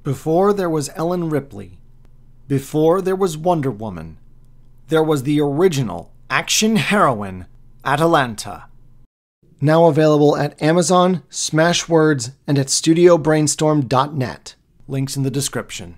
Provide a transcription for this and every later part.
Before there was Ellen Ripley. Before there was Wonder Woman. There was the original action heroine, Atalanta. Now available at Amazon, Smashwords, and at studiobrainstorm.net. Links in the description.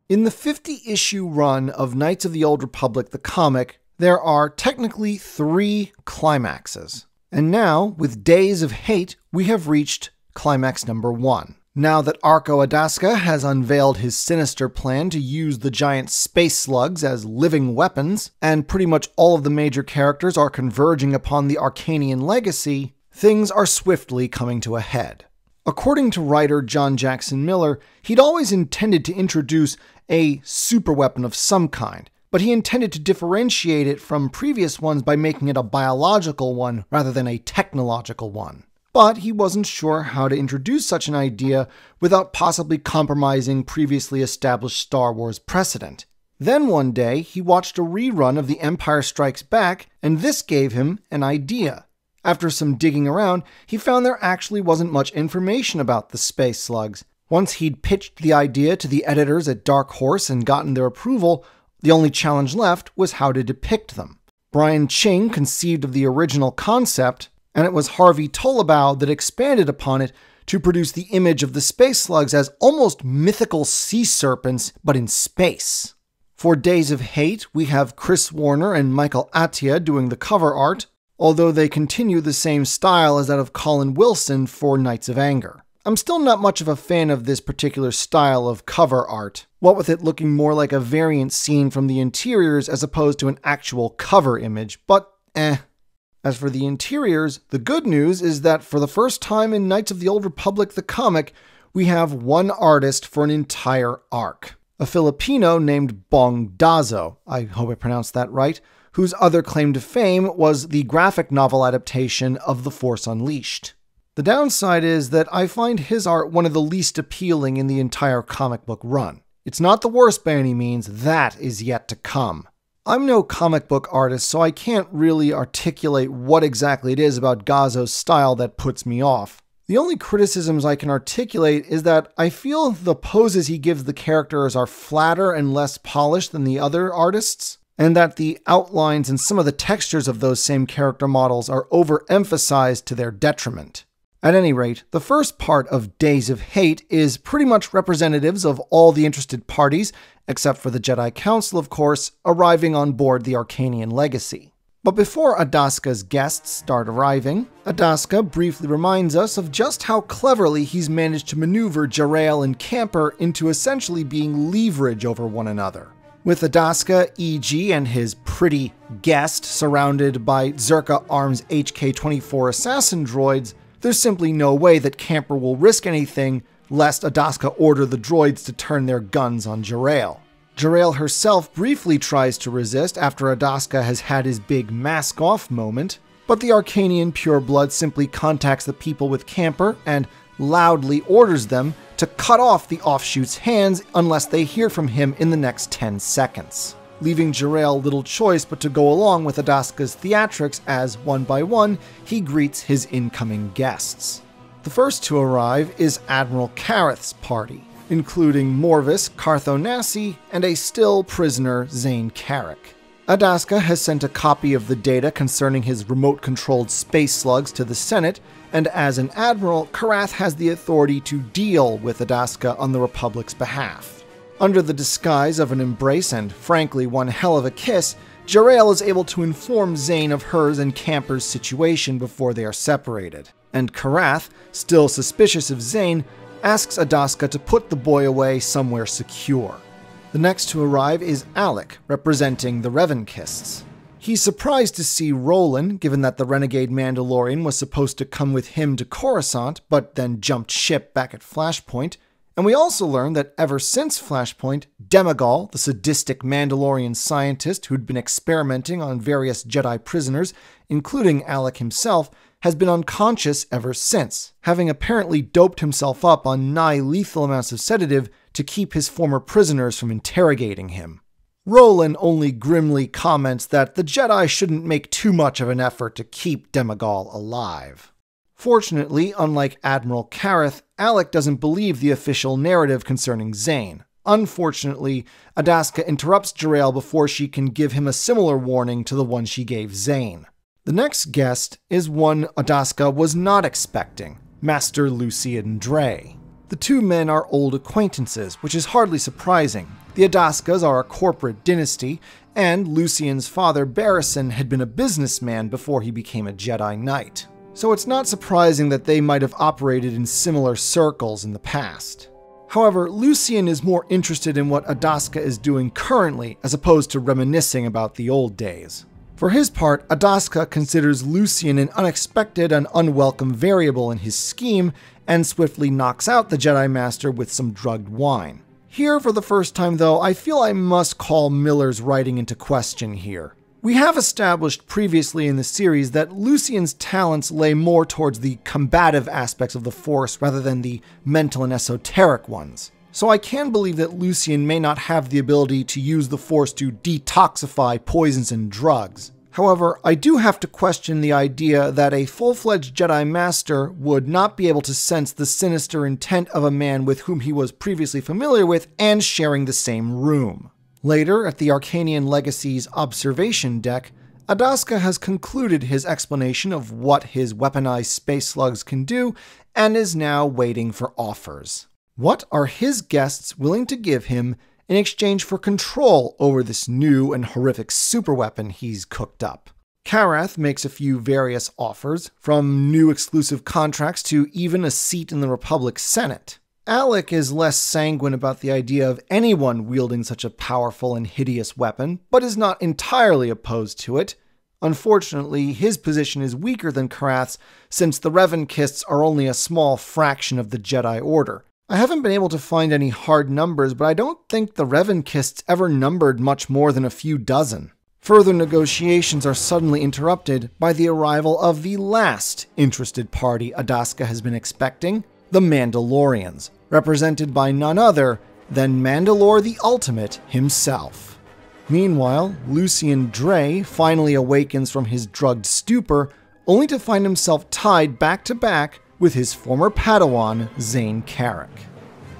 In the 50-issue run of Knights of the Old Republic, the comic, there are technically 3 climaxes. And now, with Daze of Hate, we have reached climax number 1. Now that Arco Adaska has unveiled his sinister plan to use the giant space slugs as living weapons, and pretty much all of the major characters are converging upon the Arcanian legacy, things are swiftly coming to a head. According to writer John Jackson Miller, he'd always intended to introduce a superweapon of some kind, but he intended to differentiate it from previous ones by making it a biological one rather than a technological one. But he wasn't sure how to introduce such an idea without possibly compromising previously established Star Wars precedent. Then one day, he watched a rerun of The Empire Strikes Back, and this gave him an idea. After some digging around, he found there actually wasn't much information about the space slugs. Once he'd pitched the idea to the editors at Dark Horse and gotten their approval, the only challenge left was how to depict them. Brian Ching conceived of the original concept, and it was Harvey Tollebaugh that expanded upon it to produce the image of the space slugs as almost mythical sea serpents, but in space. For Days of Hate, we have Chris Warner and Michael Attia doing the cover art, although they continue the same style as that of Colin Wilson for Knights of Anger. I'm still not much of a fan of this particular style of cover art, what with it looking more like a variant scene from the interiors as opposed to an actual cover image, but As for the interiors, the good news is that for the first time in Knights of the Old Republic the comic, we have one artist for an entire arc. A Filipino named Bong Dazo, I hope I pronounced that right, whose other claim to fame was the graphic novel adaptation of The Force Unleashed. The downside is that I find his art one of the least appealing in the entire comic book run. It's not the worst by any means, that is yet to come. I'm no comic book artist, so I can't really articulate what exactly it is about Gazzo's style that puts me off. The only criticisms I can articulate is that I feel the poses he gives the characters are flatter and less polished than the other artists, and that the outlines and some of the textures of those same character models are overemphasized to their detriment. At any rate, the first part of Days of Hate is pretty much representatives of all the interested parties, except for the Jedi Council, of course, arriving on board the Arcanian Legacy. But before Adaska's guests start arriving, Adaska briefly reminds us of just how cleverly he's managed to maneuver Jarael and Camper into essentially being leverage over one another. With Adaska, E.G., and his pretty guest surrounded by Zerka Arms HK-24 assassin droids, there's simply no way that Camper will risk anything lest Adaska order the droids to turn their guns on Jarael. Jarael herself briefly tries to resist after Adaska has had his big mask-off moment, but the Arcanian pureblood simply contacts the people with Camper and loudly orders them to cut off the offshoot's hands unless they hear from him in the next 10 seconds. Leaving Jarael little choice but to go along with Adaska's theatrics as, one by one, he greets his incoming guests. The first to arrive is Admiral Kareth's party, including Morvis, Cartho Nassi, and a still prisoner Zane Carrick. Adaska has sent a copy of the data concerning his remote-controlled space slugs to the Senate, and as an admiral, Karath has the authority to deal with Adaska on the Republic's behalf. Under the disguise of an embrace and, frankly, one hell of a kiss, Jarael is able to inform Zane of hers and Camper's situation before they are separated. And Karath, still suspicious of Zane, asks Adaska to put the boy away somewhere secure. The next to arrive is Alec, representing the Revankists. He's surprised to see Roland, given that the renegade Mandalorian was supposed to come with him to Coruscant, but then jumped ship back at Flashpoint. And we also learn that ever since Flashpoint, Demagol, the sadistic Mandalorian scientist who'd been experimenting on various Jedi prisoners, including Alec himself, has been unconscious ever since, having apparently doped himself up on nigh-lethal amounts of sedative to keep his former prisoners from interrogating him. Roland only grimly comments that the Jedi shouldn't make too much of an effort to keep Demagol alive. Fortunately, unlike Admiral Kareth, Alec doesn't believe the official narrative concerning Zane. Unfortunately, Adaska interrupts Jarael before she can give him a similar warning to the one she gave Zane. The next guest is one Adaska was not expecting, Master Lucian Dre. The two men are old acquaintances, which is hardly surprising. The Adaskas are a corporate dynasty, and Lucian's father Barrison had been a businessman before he became a Jedi Knight. So it's not surprising that they might have operated in similar circles in the past. However, Lucian is more interested in what Adaska is doing currently as opposed to reminiscing about the old days. For his part, Adaska considers Lucian an unexpected and unwelcome variable in his scheme and swiftly knocks out the Jedi Master with some drugged wine. Here, for the first time though, I feel I must call Miller's writing into question here. We have established previously in the series that Lucian's talents lay more towards the combative aspects of the Force rather than the mental and esoteric ones. So I can believe that Lucian may not have the ability to use the Force to detoxify poisons and drugs. However, I do have to question the idea that a full-fledged Jedi Master would not be able to sense the sinister intent of a man with whom he was previously familiar with and sharing the same room. Later, at the Arcanian Legacy's observation deck, Adaska has concluded his explanation of what his weaponized space slugs can do and is now waiting for offers. What are his guests willing to give him in exchange for control over this new and horrific superweapon he's cooked up? Karath makes a few various offers, from new exclusive contracts to even a seat in the Republic Senate. Alec is less sanguine about the idea of anyone wielding such a powerful and hideous weapon, but is not entirely opposed to it. Unfortunately, his position is weaker than Karath's, since the Revankists are only a small fraction of the Jedi Order. I haven't been able to find any hard numbers, but I don't think the Revankists ever numbered much more than a few dozen. Further negotiations are suddenly interrupted by the arrival of the last interested party Adaska has been expecting, the Mandalorians, represented by none other than Mandalore the Ultimate himself. Meanwhile, Lucian Dre finally awakens from his drugged stupor, only to find himself tied back to back with his former Padawan, Zane Carrick.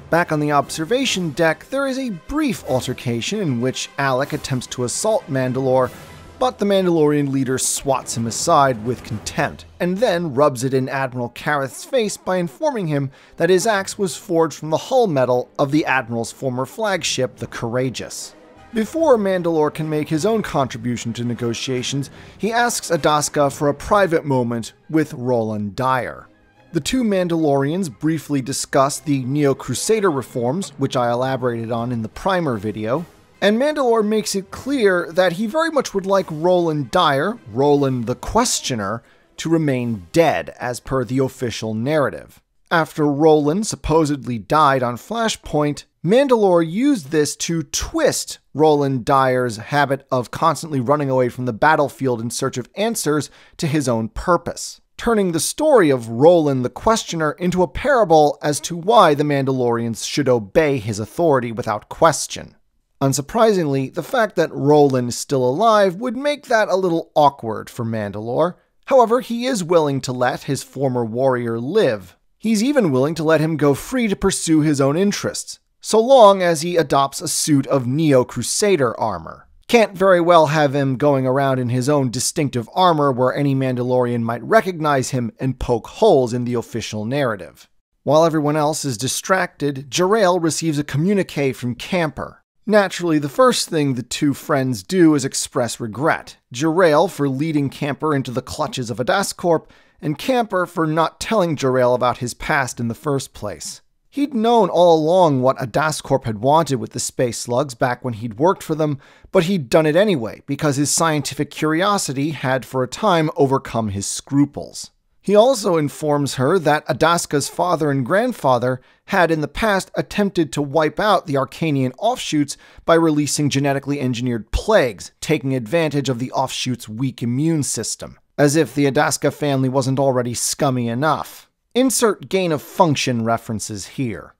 Back on the observation deck, there is a brief altercation in which Alec attempts to assault Mandalore, but the Mandalorian leader swats him aside with contempt, and then rubs it in Admiral Kareth's face by informing him that his axe was forged from the hull metal of the Admiral's former flagship, the Courageous. Before Mandalore can make his own contribution to negotiations, he asks Adaska for a private moment with Roland Dyer. The two Mandalorians briefly discuss the Neo-Crusader reforms, which I elaborated on in the primer video, and Mandalore makes it clear that he very much would like Roland Dyer, Roland the Questioner, to remain dead as per the official narrative. After Roland supposedly died on Flashpoint, Mandalore used this to twist Roland Dyer's habit of constantly running away from the battlefield in search of answers to his own purpose, turning the story of Roland the Questioner into a parable as to why the Mandalorians should obey his authority without question. Unsurprisingly, the fact that Roland is still alive would make that a little awkward for Mandalore. However, he is willing to let his former warrior live. He's even willing to let him go free to pursue his own interests, so long as he adopts a suit of Neo-Crusader armor. Can't very well have him going around in his own distinctive armor where any Mandalorian might recognize him and poke holes in the official narrative. While everyone else is distracted, Jarael receives a communique from Camper. Naturally, the first thing the two friends do is express regret. Jarael for leading Camper into the clutches of Adascorp, and Camper for not telling Jarael about his past in the first place. He'd known all along what Adascorp had wanted with the space slugs back when he'd worked for them, but he'd done it anyway because his scientific curiosity had for a time overcome his scruples. He also informs her that Adaska's father and grandfather had in the past attempted to wipe out the Arcanian offshoots by releasing genetically engineered plagues, taking advantage of the offshoots' weak immune system, as if the Adaska family wasn't already scummy enough. Insert gain of function references here.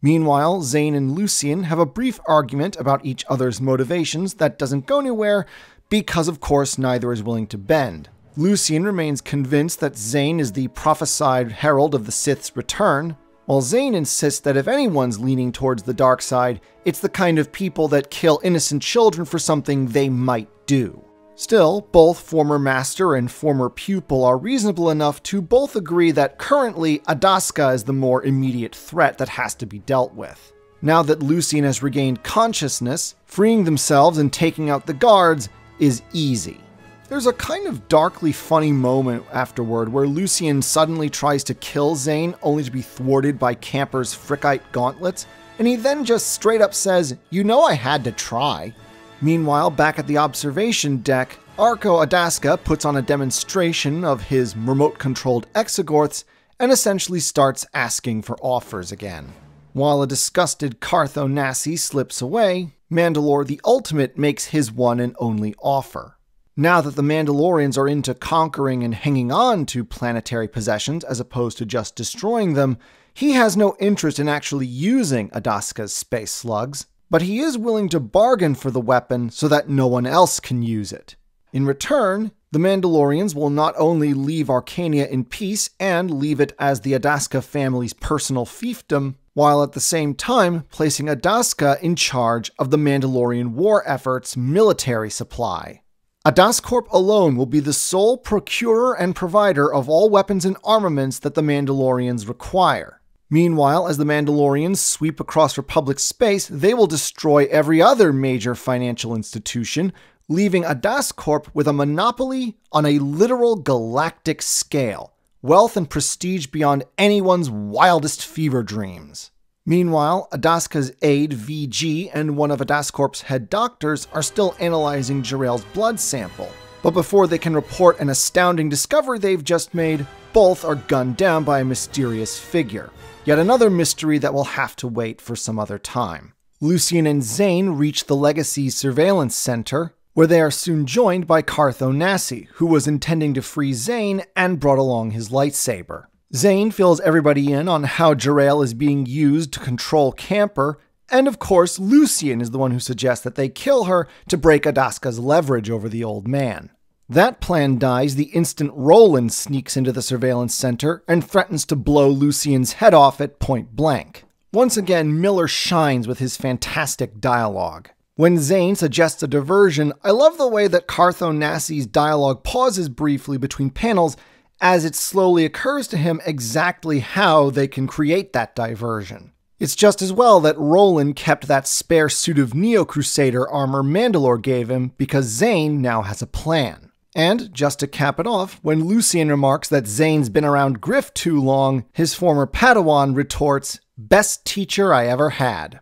Meanwhile, Zane and Lucien have a brief argument about each other's motivations that doesn't go anywhere because, of course, neither is willing to bend. Lucien remains convinced that Zane is the prophesied herald of the Sith's return, while Zane insists that if anyone's leaning towards the dark side, it's the kind of people that kill innocent children for something they might do. Still, both former master and former pupil are reasonable enough to both agree that currently Adaska is the more immediate threat that has to be dealt with. Now that Lucien has regained consciousness, freeing themselves and taking out the guards is easy. There's a kind of darkly funny moment afterward where Lucien suddenly tries to kill Zane only to be thwarted by Camper's Frickite gauntlets, and he then just straight up says, "You know I had to try." Meanwhile, back at the observation deck, Arco Adaska puts on a demonstration of his remote-controlled exogorths and essentially starts asking for offers again. While a disgusted Cartho Nassi slips away, Mandalore the Ultimate makes his one and only offer. Now that the Mandalorians are into conquering and hanging on to planetary possessions as opposed to just destroying them, he has no interest in actually using Adaska's space slugs, but he is willing to bargain for the weapon so that no one else can use it. In return, the Mandalorians will not only leave Arcania in peace and leave it as the Adaska family's personal fiefdom, while at the same time placing Adaska in charge of the Mandalorian war effort's military supply. Adascorp alone will be the sole procurer and provider of all weapons and armaments that the Mandalorians require. Meanwhile, as the Mandalorians sweep across Republic space, they will destroy every other major financial institution, leaving Adascorp with a monopoly on a literal galactic scale, wealth and prestige beyond anyone's wildest fever dreams. Meanwhile, Adaska's aide VG and one of Adascorp's head doctors are still analyzing Jarael's blood sample, but before they can report an astounding discovery they've just made, both are gunned down by a mysterious figure. Yet another mystery that will have to wait for some other time. Lucien and Zane reach the Legacy's surveillance center, where they are soon joined by Cartho Nassi, who was intending to free Zane and brought along his lightsaber. Zane fills everybody in on how Jarael is being used to control Camper, and of course Lucien is the one who suggests that they kill her to break Adaska's leverage over the old man. That plan dies the instant Roland sneaks into the surveillance center and threatens to blow Lucien's head off at point blank. Once again, Miller shines with his fantastic dialogue. When Zane suggests a diversion, I love the way that Cartho Nassi's dialogue pauses briefly between panels as it slowly occurs to him exactly how they can create that diversion. It's just as well that Roland kept that spare suit of Neo-Crusader armor Mandalore gave him because Zane now has a plan. And, just to cap it off, when Lucien remarks that Zane's been around Griff too long, his former Padawan retorts, "Best teacher I ever had."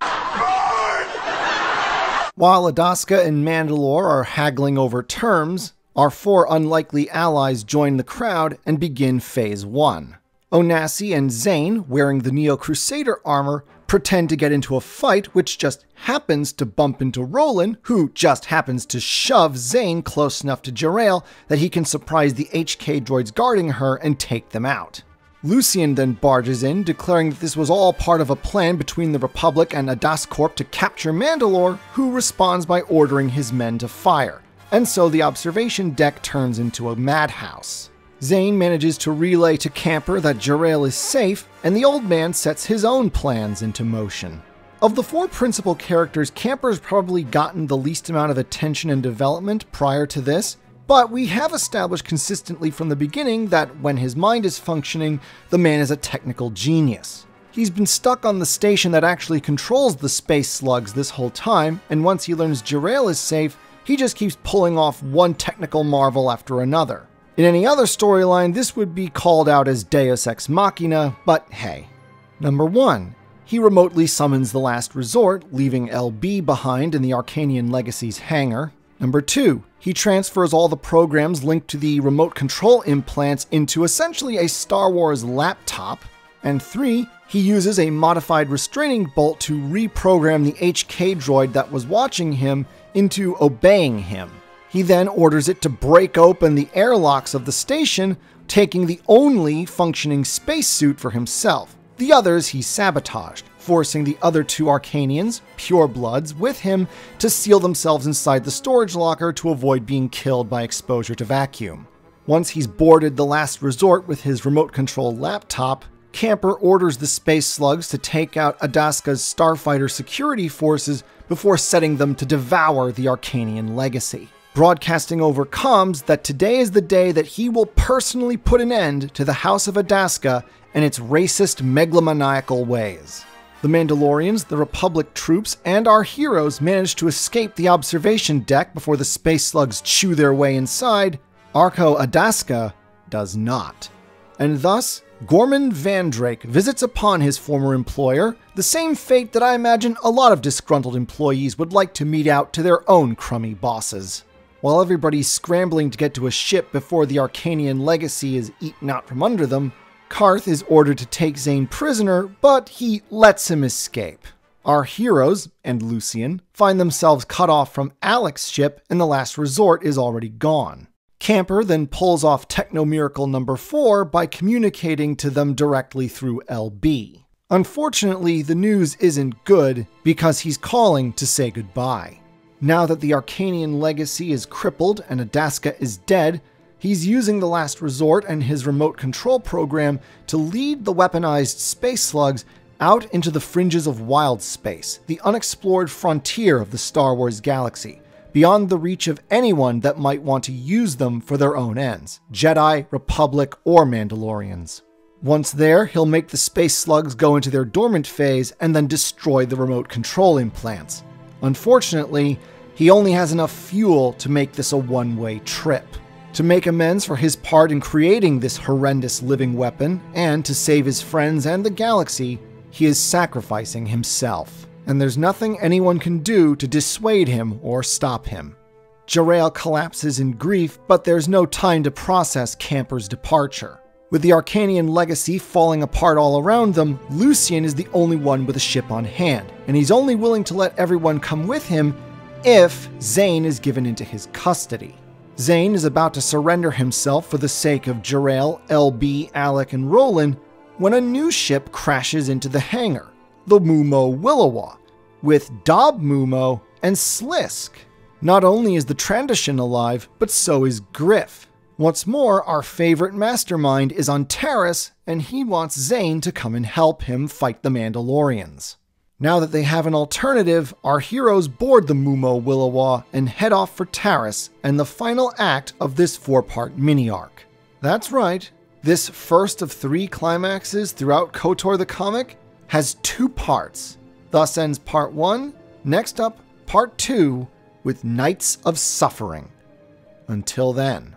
While Adaska and Mandalore are haggling over terms, our four unlikely allies join the crowd and begin Phase 1. Onassi and Zane, wearing the Neo-Crusader armor, pretend to get into a fight which just happens to bump into Roland, who just happens to shove Zane close enough to Jarael that he can surprise the HK droids guarding her and take them out. Lucien then barges in, declaring that this was all part of a plan between the Republic and Adascorp to capture Mandalore, who responds by ordering his men to fire. And so the observation deck turns into a madhouse. Zane manages to relay to Camper that Jarael is safe, and the old man sets his own plans into motion. Of the four principal characters, Camper's probably gotten the least amount of attention and development prior to this, but we have established consistently from the beginning that when his mind is functioning, the man is a technical genius. He's been stuck on the station that actually controls the space slugs this whole time, and once he learns Jarael is safe, he just keeps pulling off one technical marvel after another. In any other storyline, this would be called out as Deus Ex Machina, but hey. Number 1. He remotely summons the Last Resort, leaving LB behind in the Arcanian Legacy's hangar. Number 2. He transfers all the programs linked to the remote control implants into essentially a Star Wars laptop. And 3. He uses a modified restraining bolt to reprogram the HK droid that was watching him into obeying him. He then orders it to break open the airlocks of the station, taking the only functioning spacesuit for himself. The others he sabotaged, forcing the other 2 Arcanians, purebloods, with him to seal themselves inside the storage locker to avoid being killed by exposure to vacuum. Once he's boarded the Last Resort with his remote control laptop, Camper orders the space slugs to take out Adaska's starfighter security forces before setting them to devour the Arcanian Legacy, broadcasting over comms that today is the day that he will personally put an end to the House of Adaska and its racist, megalomaniacal ways. The Mandalorians, the Republic troops, and our heroes manage to escape the observation deck before the space slugs chew their way inside. Arco Adaska does not. And thus, Gorman Vandrake visits upon his former employer the same fate that I imagine a lot of disgruntled employees would like to mete out to their own crummy bosses. While everybody's scrambling to get to a ship before the Arcanian Legacy is eaten out from under them, Karth is ordered to take Zane prisoner, but he lets him escape. Our heroes, and Lucian, find themselves cut off from Alec's ship and the Last Resort is already gone. Camper then pulls off Techno Miracle number 4 by communicating to them directly through LB. Unfortunately, the news isn't good because he's calling to say goodbye. Now that the Arcanian Legacy is crippled and Adaska is dead, he's using the Last Resort and his remote control program to lead the weaponized space slugs out into the fringes of wild space, the unexplored frontier of the Star Wars galaxy, beyond the reach of anyone that might want to use them for their own ends, Jedi, Republic, or Mandalorians. Once there, he'll make the space slugs go into their dormant phase and then destroy the remote control implants. Unfortunately, he only has enough fuel to make this a one-way trip. To make amends for his part in creating this horrendous living weapon, and to save his friends and the galaxy, he is sacrificing himself. And there's nothing anyone can do to dissuade him or stop him. Jarael collapses in grief, but there's no time to process Camper's departure. With the Arcanian Legacy falling apart all around them, Lucian is the only one with a ship on hand, and he's only willing to let everyone come with him if Zane is given into his custody. Zane is about to surrender himself for the sake of Jarael, LB, Alec, and Roland when a new ship crashes into the hangar, the Mumo Willowa, with Dob Mumo and Slisk. Not only is the Trandoshan alive, but so is Griff. What's more, our favorite mastermind is on Taris, and he wants Zane to come and help him fight the Mandalorians. Now that they have an alternative, our heroes board the Mumo Willowa and head off for Taris and the final act of this 4-part mini-arc. That's right, this first of 3 climaxes throughout KOTOR the comic has 2 parts. Thus ends Part 1, next up Part 2 with Nights of Suffering. Until then.